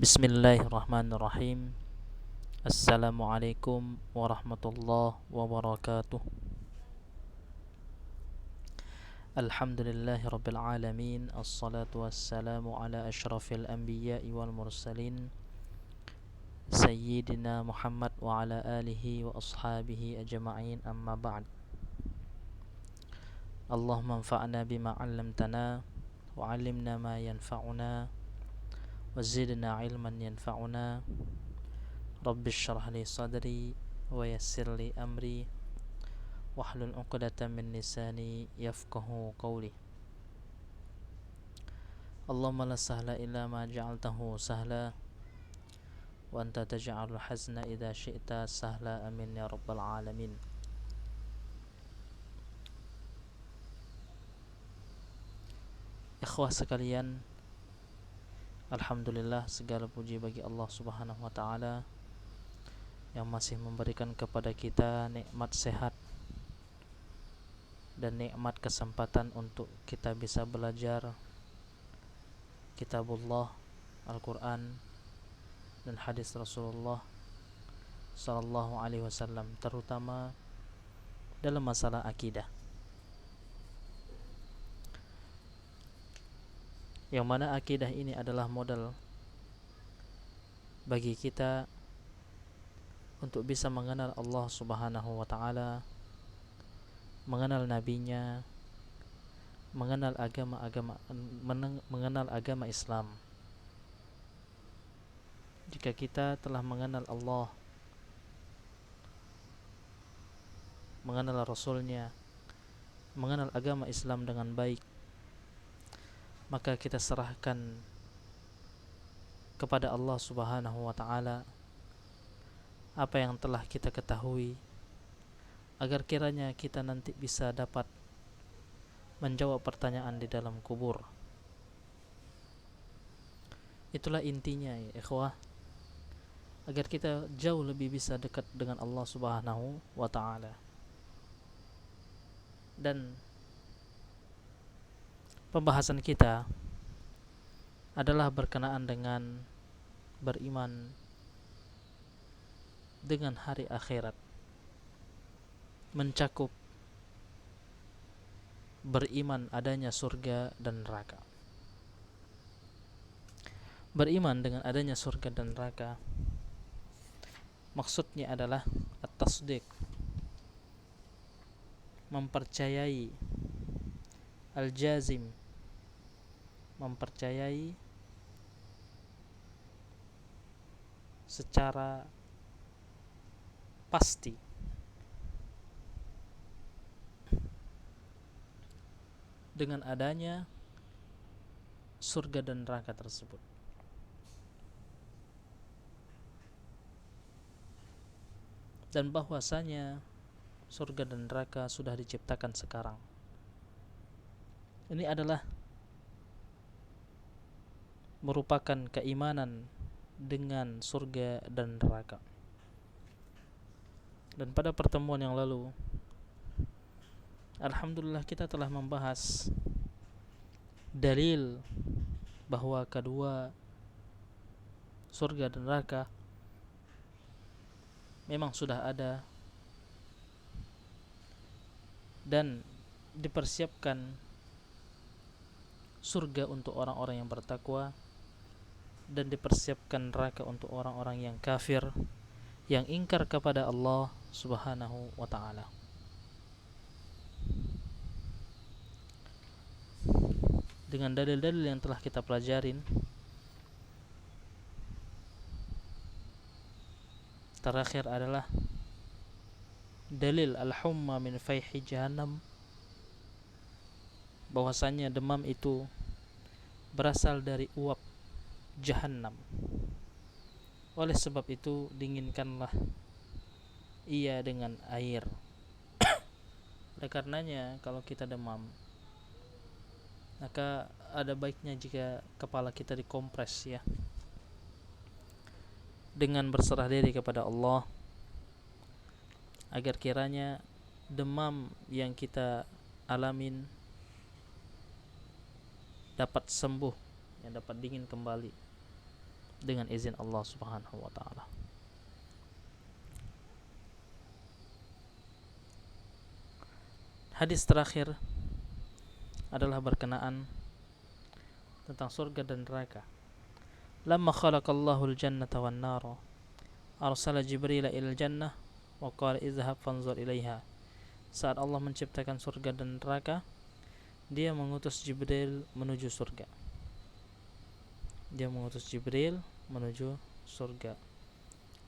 Bismillahirrahmanirrahim. Assalamualaikum warahmatullahi wabarakatuh. Alhamdulillahi rabbil alamin. Assalatu wassalamu ala ashrafil anbiya'i wal mursalin Sayyidina Muhammad wa ala alihi wa ashabihi ajma'in, amma ba'd. Allahumma anfa'na bima 'allamtana wa 'allimna ma yanfa'una wa zidna ilman yanfa'una. Rabbi syrah li sadri wa yassir li amri wahlul 'uqdatam min lisani yafqahu qawli. Allahumma la sahla illa ma ja'altahu sahla wa anta taj'alul hazna idza syi'ta sahla, amin ya rabbal alamin. Ikhwah sekalian, alhamdulillah, segala puji bagi Allah Subhanahu wa taala yang masih memberikan kepada kita nikmat sehat dan nikmat kesempatan untuk kita bisa belajar kitabullah, Al-Quran dan hadis Rasulullah sallallahu alaihi wasallam, terutama dalam masalah akidah, yang mana akidah ini adalah modal bagi kita untuk bisa mengenal Allah Subhanahu wa taala, mengenal nabinya, mengenal agama Islam. Jika kita telah mengenal Allah, mengenal Rasulnya, mengenal agama Islam dengan baik, maka kita serahkan kepada Allah Subhanahu wa taala apa yang telah kita ketahui, agar kiranya kita nanti bisa dapat menjawab pertanyaan di dalam kubur. Itulah intinya ya ikhwah, agar kita jauh lebih bisa dekat dengan Allah Subhanahu wa taala. Dan pembahasan kita adalah berkenaan dengan beriman dengan hari akhirat, mencakup beriman adanya surga dan neraka. Beriman dengan adanya surga dan neraka maksudnya adalah at-tasdiq, mempercayai, al-jazim, mempercayai secara pasti dengan adanya surga dan neraka tersebut. Dan bahwasanya surga dan neraka sudah diciptakan sekarang. Ini adalah merupakan keimanan dengan surga dan neraka. Dan pada pertemuan yang lalu, alhamdulillah, kita telah membahas dalil bahwa kedua surga dan neraka memang sudah ada dan dipersiapkan surga untuk orang-orang yang bertakwa dan dipersiapkan neraka untuk orang-orang yang kafir, yang ingkar kepada Allah Subhanahu wa ta'ala. Dengan dalil-dalil yang telah kita pelajarin, terakhir adalah dalil al-humma min fayhi jahannam, bahwasanya demam itu berasal dari uap jahannam. Oleh sebab itu, dinginkanlah ia dengan air. Oleh karenanya, kalau kita demam, maka ada baiknya jika kepala kita dikompres ya, dengan berserah diri kepada Allah, agar kiranya demam yang kita alamin dapat sembuh, yang dapat dingin kembali. dengan izin Allah Subhanahu wa taala. Hadis terakhir adalah berkenaan tentang surga dan neraka. Lamma khalaqallahu al-jannata wan nara arsala Jibril ila al-jannah wa qala izhab fanzur ilaiha. Saat Allah menciptakan surga dan neraka, Dia mengutus Jibril menuju surga. Dia mengutus Jibril menuju surga.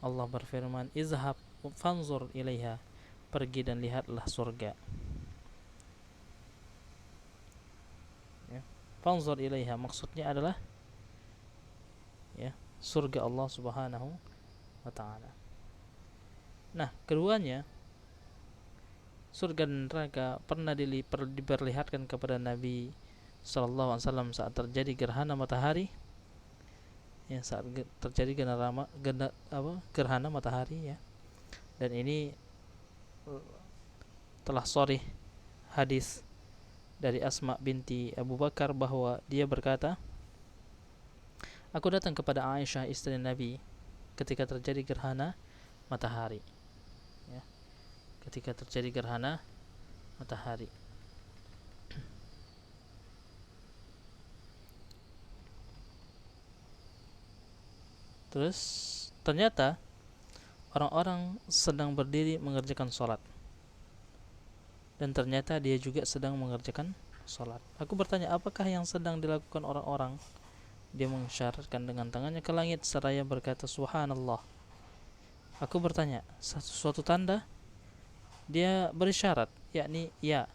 Allah berfirman, izhab fanzur ilaiha, pergi dan lihatlah surga. Ya. Fanzur ilaiha maksudnya adalah ya, surga Allah Subhanahu wa taala. Nah, keduanya surga dan neraka pernah diperlihatkan kepada Nabi sallallahu alaihi wasallam saat terjadi gerhana matahari. Ya, saat terjadi gerhana matahari ya. Dan ini telah sharih hadis dari Asma binti Abu Bakar bahwa dia berkata, aku datang kepada Aisyah istri Nabi ketika terjadi gerhana matahari. Ya, ketika terjadi gerhana matahari. Terus ternyata orang-orang sedang berdiri mengerjakan sholat, dan ternyata dia juga sedang mengerjakan sholat. Aku bertanya, apakah yang sedang dilakukan orang-orang? Dia mengisyaratkan dengan tangannya ke langit seraya berkata subhanallah. Aku bertanya, suatu tanda? Dia berisyarat, yakni ya.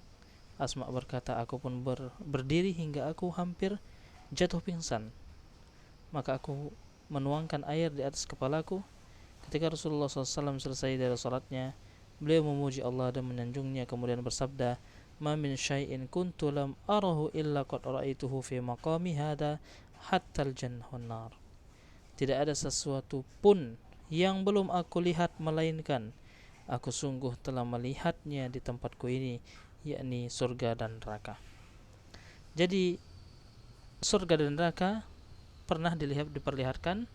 Asma berkata, aku pun berdiri hingga aku hampir jatuh pingsan. Maka aku menuangkan air di atas kepalaku. Ketika Rasulullah SAW selesai dari salatnya, beliau memuji Allah dan menyanjungnya, kemudian bersabda, ma min syai'in kuntu lam arahu illa qad ra'aituhu fi maqami hada hatta al-jannah wan nar. Tidak ada sesuatu pun yang belum aku lihat melainkan aku sungguh telah melihatnya di tempatku ini, yakni surga dan neraka. Jadi surga dan neraka pernah diperlihatkan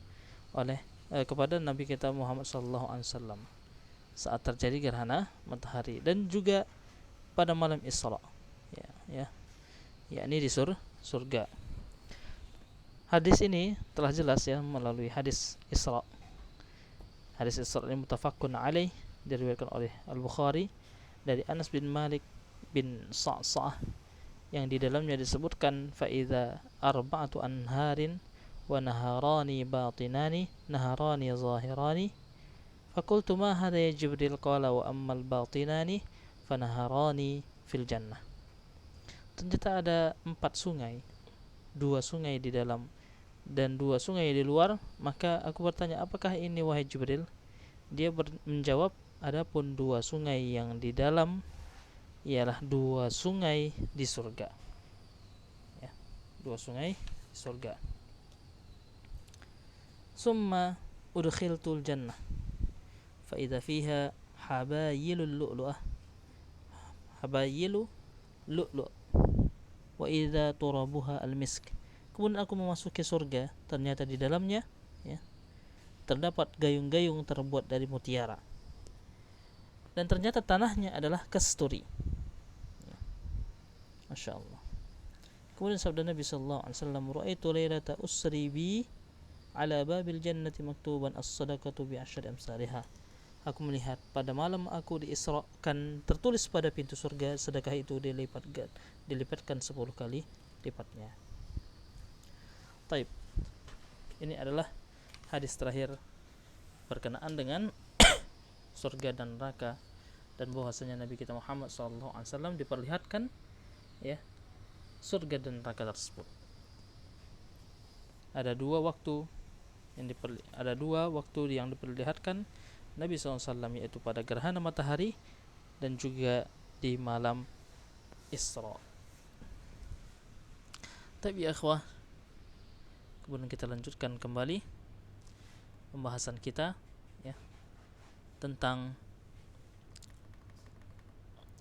oleh kepada Nabi kita Muhammad SAW saat terjadi gerhana matahari, dan juga pada malam Isra, yakni di surga. Hadis ini telah jelas ya melalui hadis Isra. Hadis Isra ini muttafaqun alaih, diriwayatkan oleh Al-Bukhari dari Anas bin Malik bin Sa'sa'ah, yang di dalamnya disebutkan fa idza arba'atu anharin wa naharani batinani naharani zahirani faqultu ma hadha ya Jibril, qala wa ammal batinani fanaharani fil jannah. Ternyata ada 4 sungai, 2 sungai di dalam dan 2 sungai di luar. Maka aku bertanya, apakah ini wahai Jibril? Dia menjawab, adapun 2 sungai yang di dalam ialah 2 sungai di surga. Ya, 2 sungai di surga. Summa udkhiltul jannah fa idza fiha habayilul lu'lu'ah habayilu lu'lu' wa idza turabuha al-misk. Kemudian aku memasuki surga, ternyata di dalamnya ya, terdapat gayung-gayung terbuat dari mutiara, dan ternyata tanahnya adalah kasturi. Ya. Masya Allah. Kemudian sabda Nabi sallallahu alaihi wasallam, ra'aitu lailata usri bi ala babil jannati maktuban as-sadaqatu bi asyri amsalihha. Aku melihat pada malam aku diisrakan tertulis pada pintu surga, sedekah itu dilipatkan 10 kali lipatnya. Taib. Ini adalah hadis terakhir berkenaan dengan surga dan neraka, dan bahwasanya Nabi kita Muhammad SAW diperlihatkan ya surga dan neraka tersebut. Ada dua waktu yang diperlihatkan Nabi SAW, yaitu pada gerhana matahari dan juga di malam Isra. Tapi ya akhwah, kemudian kita lanjutkan kembali pembahasan kita ya tentang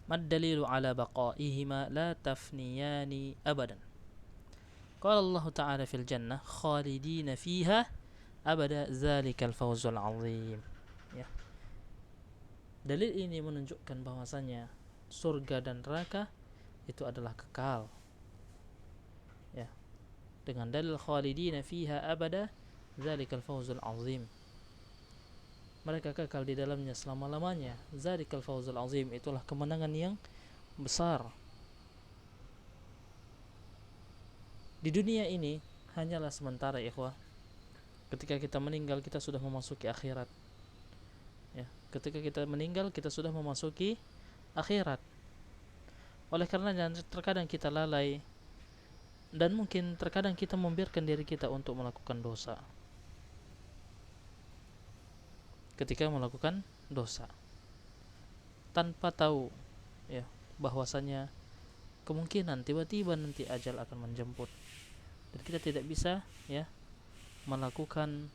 mad dalilu ala baqaihima la tafniyani abadan. Qala Allah Ta'ala fil jannah khalidina fiha abada zalikal fawzul azim. Ya. Dalil ini menunjukkan bahwasanya surga dan neraka itu adalah kekal. Ya. Dengan dalil khalidina fiha abada zalikal fawzul azim. Mereka kekal di dalamnya selama-lamanya. Zalikal fawzul azim, itulah kemenangan yang besar. Di dunia ini hanyalah sementara, ikhwah. Ketika kita meninggal, kita sudah memasuki akhirat. Ya, ketika kita meninggal, kita sudah memasuki akhirat. Oleh karenanya terkadang kita lalai dan mungkin terkadang kita membiarkan diri kita untuk melakukan dosa. Ketika melakukan dosa tanpa tahu, ya, bahwasanya kemungkinan tiba-tiba nanti ajal akan menjemput dan kita tidak bisa, ya, melakukan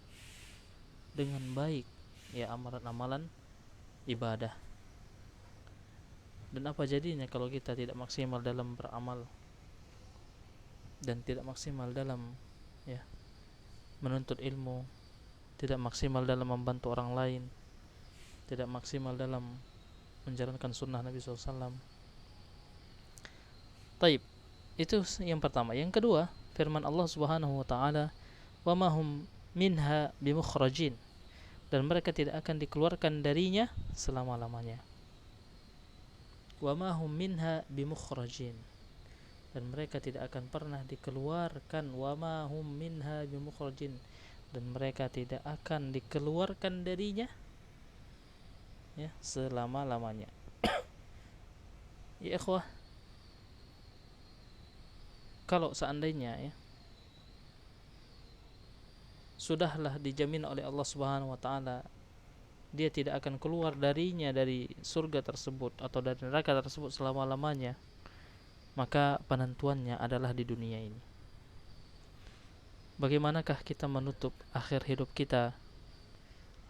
dengan baik, ya, amalan-amalan ibadah. Dan apa jadinya kalau kita tidak maksimal dalam beramal dan tidak maksimal dalam, ya, menuntut ilmu, tidak maksimal dalam membantu orang lain, tidak maksimal dalam menjalankan sunnah Nabi SAW. Taib, itu yang pertama. Yang kedua, firman Allah Subhanahu wa taala, "Wa ma hum minha bimukhrajin." Dan mereka tidak akan dikeluarkan darinya selama-lamanya. Wa ma hum minha bimukhrajin. Dan mereka tidak akan pernah dikeluarkan. Wa ma hum minha bimukhrajin. Dan mereka tidak akan dikeluarkan darinya, ya, selama-lamanya. Ya ikhwah, kalau seandainya, ya, sudahlah dijamin oleh Allah Subhanahu wa taala dia tidak akan keluar darinya, dari surga tersebut atau dari neraka tersebut selama-lamanya, maka penentuannya adalah di dunia ini. Bagaimanakah kita menutup akhir hidup kita?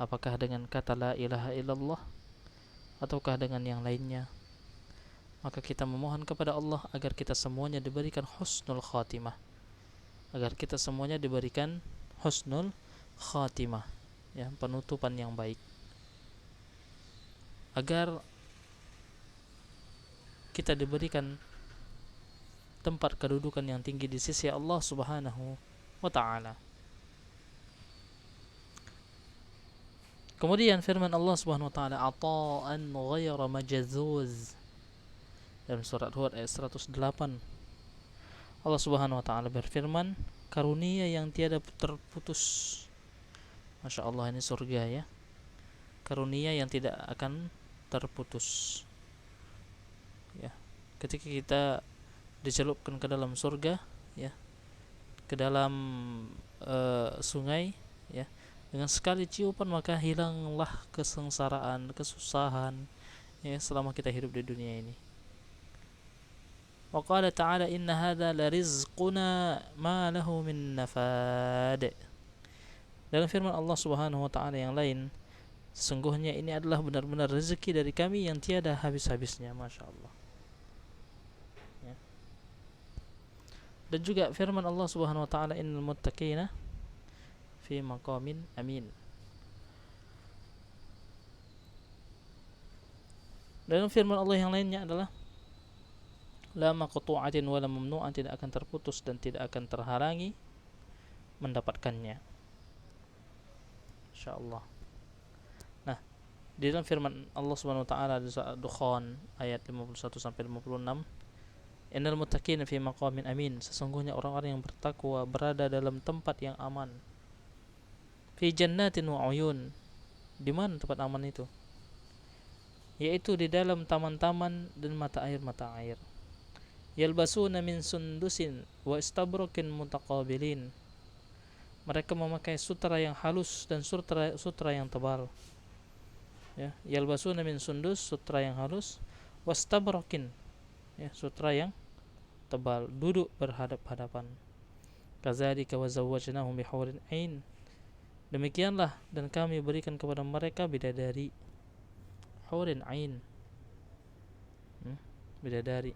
Apakah dengan kata la ilaha illallah ataukah dengan yang lainnya? Maka kita memohon kepada Allah agar kita semuanya diberikan husnul khatimah, agar kita semuanya diberikan husnul khatimah, ya, penutupan yang baik, agar kita diberikan tempat kedudukan yang tinggi di sisi Allah Subhanahu wa ta'ala. Kemudian firman Allah Subhanahu wa ta'ala, ata'an ghayra majazuz, dalam surat Hud ayat 108. Allah Subhanahu wa ta'ala berfirman, karunia yang tiada terputus. Masya Allah, ini surga, ya, karunia yang tidak akan terputus, ya. Ketika kita dicelupkan ke dalam surga, ya, ke dalam sungai, ya, dengan sekali ciupan maka hilanglah kesengsaraan, kesusahan, ya, selama kita hidup di dunia ini. Wa qala ta'ala, inna hadza la rizquna ma lahu min nafad. Dalam firman Allah Subhanahu wa taala yang lain, sesungguhnya ini adalah benar-benar rezeki dari kami yang tiada habis-habisnya. Masya Allah, ya. Dan juga firman Allah Subhanahu wa taala, innal muttaqina fi maqamin amin. Dalam firman Allah yang lainnya adalah la maqtu'atin wa la mamnu'atin, tidak akan terputus dan tidak akan terhalangi mendapatkannya. Insyaallah. Nah, di dalam firman Allah Subhanahu wa taala di surat Dukhan ayat 51 sampai 56, innal muttaqina fi maqamin amin, sesungguhnya orang-orang yang bertakwa berada dalam tempat yang aman. Fi jannatin wa uyun, di mana tempat aman itu? Yaitu di dalam taman-taman dan mata air. Yalbasuna min sundusin wa istabrakin mutaqabilin, mereka memakai sutra yang halus dan sutra yang tebal, ya. Yalbasuna min sundus, sutra yang halus, wastabrakin, ya, sutra yang tebal, duduk berhadap-hadapan. Kadzalika wa zawwajnahum bihurin ain, demikianlah dan kami berikan kepada mereka bidadari, hurin ain, bidadari.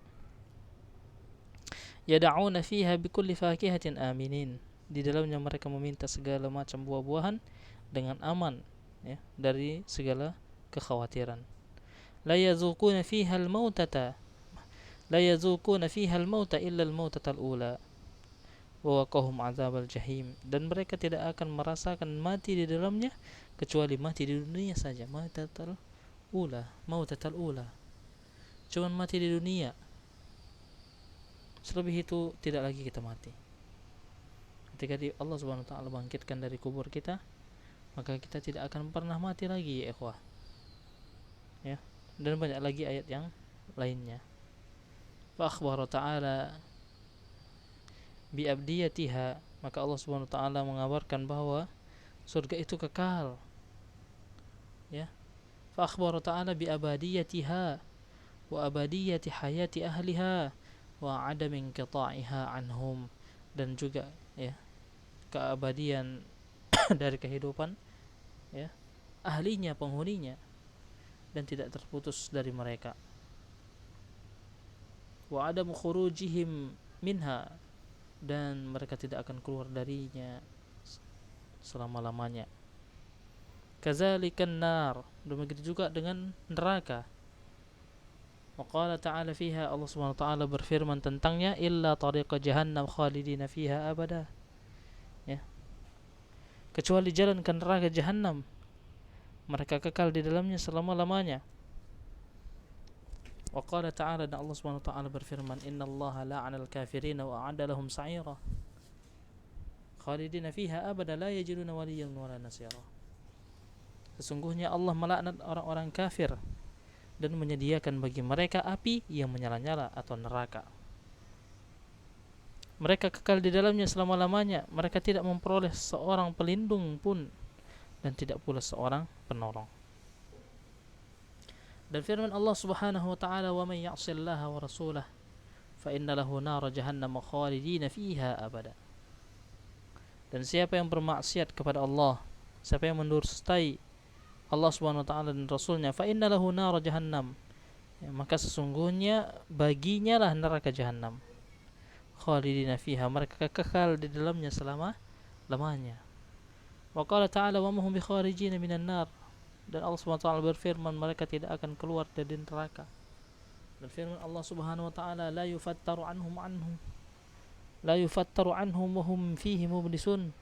Yad'una fiha bikulli fakihatin aminin, di dalamnya mereka meminta segala macam buah-buahan dengan aman, ya, dari segala kekhawatiran. La yazuquna fiha al-mautata la yazuquna fiha al-mauta illa al-mautata al-ula wa waqahum azabal jahim, dan mereka tidak akan merasakan mati di dalamnya kecuali mati di dunia saja, mautatal ula, cuman mati di dunia. Selebih itu tidak lagi kita mati. Ketika Allah Subhanahu wa taala bangkitkan dari kubur kita, maka kita tidak akan pernah mati lagi, ya ikhwah. Ya. Dan banyak lagi ayat yang lainnya. Fa akhbara ta'ala bi abdiyatiha, maka Allah Subhanahu wa taala mengabarkan bahwa surga itu kekal. Ya. Fa akhbara ta'ala bi abadiyatiha wa abadiyati hayati ahliha wa adami inqita'iha anhum, dan juga, ya, keabadian dari kehidupan, ya, ahlinya, penghuninya, dan tidak terputus dari mereka. Wa adamu khurujihim minha, dan mereka tidak akan keluar darinya selama-lamanya. Kadzalikan nar, demikian juga dengan neraka. Wa qala ta'ala fiha, Allah Subhanahu wa taala berfirman tentangnya, illa tariqa jahannam khalidina fiha abada, ya, kecuali jalan ke neraka jahannam, mereka kekal di dalamnya selama-lamanya. Wa qala ta'ala, dan Allah Subhanahu wa taala berfirman, innallaha la'anal kafirina wa a'adda lahum sa'ira khalidina fiha abada la yajiduna waliyyan wala nasira. Sesungguhnya Allah melaknat orang-orang kafir dan menyediakan bagi mereka api yang menyala-nyala atau neraka. Mereka kekal di dalamnya selama-lamanya, mereka tidak memperoleh seorang pelindung pun dan tidak pula seorang penolong. Dan firman Allah Subhanahu wa taala, wa may ya'sillaha wa rasulah fa inna lahu nar jahannam khalidina fiha abada. Dan siapa yang bermaksiat kepada Allah, siapa yang mendustai Allah Subhanahu wa taala dan Rasulnya, fa inna lahu nar jahannam, ya, maka sesungguhnya baginya lah neraka jahannam, khalidina fiha, mereka kekal di dalamnya selama-lamanya. Wa qala ta'ala, wa ma hum bikharijina minan nar, dan Allah Subhanahu wa taala berfirman, mereka tidak akan keluar dari neraka. Dan firman Allah Subhanahu wa taala, la yufattaru anhum wa hum fihi mublisun,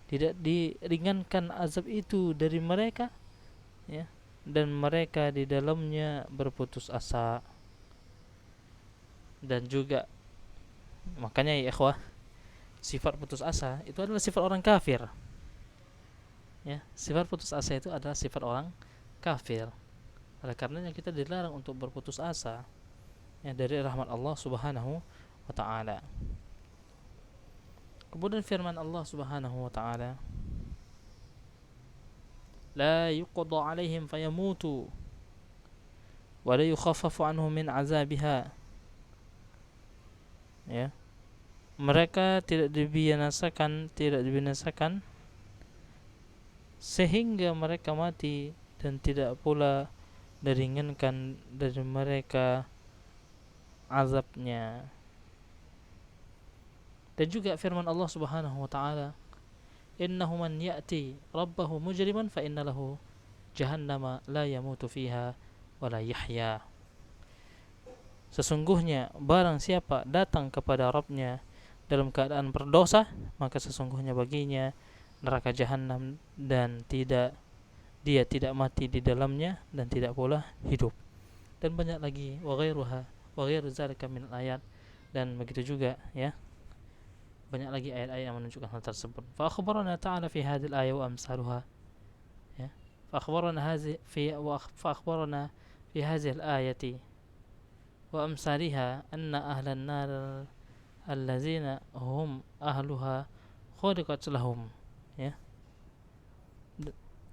tidak diringankan azab itu dari mereka, ya, dan mereka di dalamnya berputus asa. Dan juga makanya, ya ikhwah, sifat putus asa itu adalah sifat orang kafir. Ya, sifat putus asa itu adalah sifat orang kafir. Oleh karenanya kita dilarang untuk berputus asa, ya, dari rahmat Allah Subhanahu wa taala. Kemudian firman Allah Subhanahu wa taala, la yuqda alaihim fayamutu wa la yukhaffafu anhum min azabiha, ya, mereka tidak dibinasakan sehingga mereka mati, dan tidak pula diringankan dari mereka azabnya. Dan juga firman Allah Subhanahu wa taala, innahu man ya'ti rabbahu mujriman fa inna lahu jahannama la yamutu fiha wa la yahya. Sesungguhnya barang siapa datang kepada Rabbnya dalam keadaan berdosa, maka sesungguhnya baginya neraka jahanam, dan dia tidak mati di dalamnya dan tidak pula hidup. Dan banyak lagi, wa ghairu zalika min ayat, dan begitu juga, ya, banyak lagi ayat-ayat yang menunjukkan hal tersebut. Fa akhbarana ta'ala fi hadhil ayat wa amsaluha, ya, fa akhbarana fi hadhil ayati wa amsalha anna ahlan nar allazina hum ahluha khuliqat lahum, ya.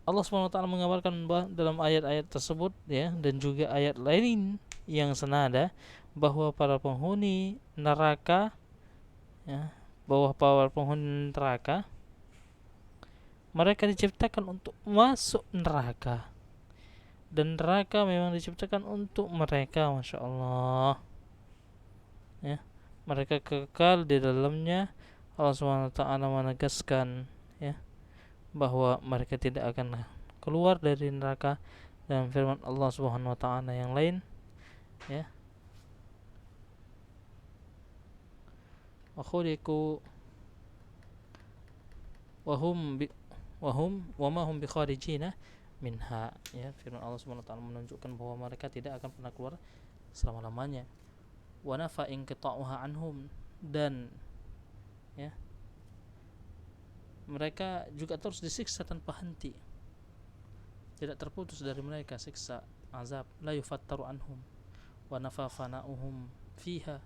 Allah SWT mengabarkan dalam ayat-ayat tersebut, ya, dan juga ayat lain yang senada, bahwa para penghuni neraka, ya, mereka diciptakan untuk masuk neraka, dan neraka memang diciptakan untuk mereka, Masya Allah, ya, mereka kekal di dalamnya Allah Subhanahu wa taala menegaskan ya bahwa mereka tidak akan keluar dari neraka, dan firman Allah Subhanahu wa taala yang lain ya, wa khuliqu wa hum wa ma hum bi kharijina minha, ya, firman Allah Subhanahu wa taala menunjukkan bahwa mereka tidak akan pernah keluar selama-lamanya. Wa nafa inqita'uha anhum, dan ya mereka juga terus disiksa tanpa henti, tidak terputus dari mereka siksa azab, la yufattaru anhum wa nafa fana'uhum fiha,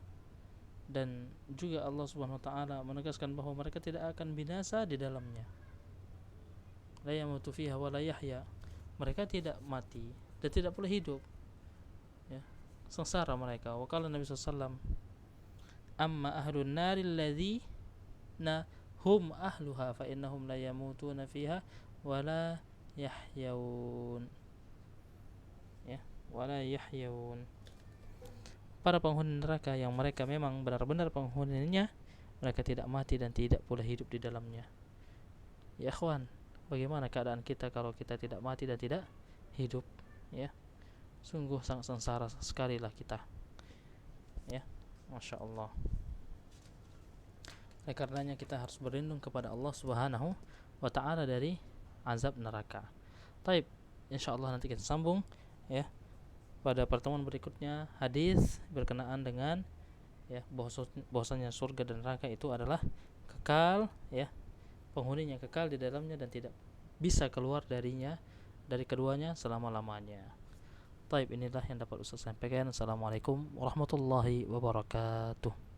dan juga Allah Subhanahu wa taala menegaskan bahwa mereka tidak akan binasa di dalamnya. La yamutu fiha wa la yahya, mereka tidak mati dan tidak pula hidup, ya, sengsara mereka. Wa qala Nabi sallallahu alaihi wasallam, amma ahlun naril ladzina hum ahluha fa innahum la yamutuna fiha wa la yahyawun, ya, wa la yahyawun. Para penghuni neraka yang mereka memang benar-benar penghuninya, mereka tidak mati dan tidak pula hidup di dalamnya. Ya ikhwan, bagaimana keadaan kita kalau kita tidak mati dan tidak hidup, ya? Sungguh sangat sengsara sekali lah kita, ya. Masya Allah. Oleh karenanya kita harus berlindung kepada Allah Subhanahu wa taala dari azab neraka. Taib, insyaallah nanti kita sambung ya pada pertemuan berikutnya hadis berkenaan dengan ya bahwasanya surga dan neraka itu adalah kekal, ya, penghuninya kekal di dalamnya dan tidak bisa keluar dari keduanya selama-lamanya. Taib, inilah yang dapat Ustaz sampaikan. Assalamualaikum warahmatullahi wabarakatuh.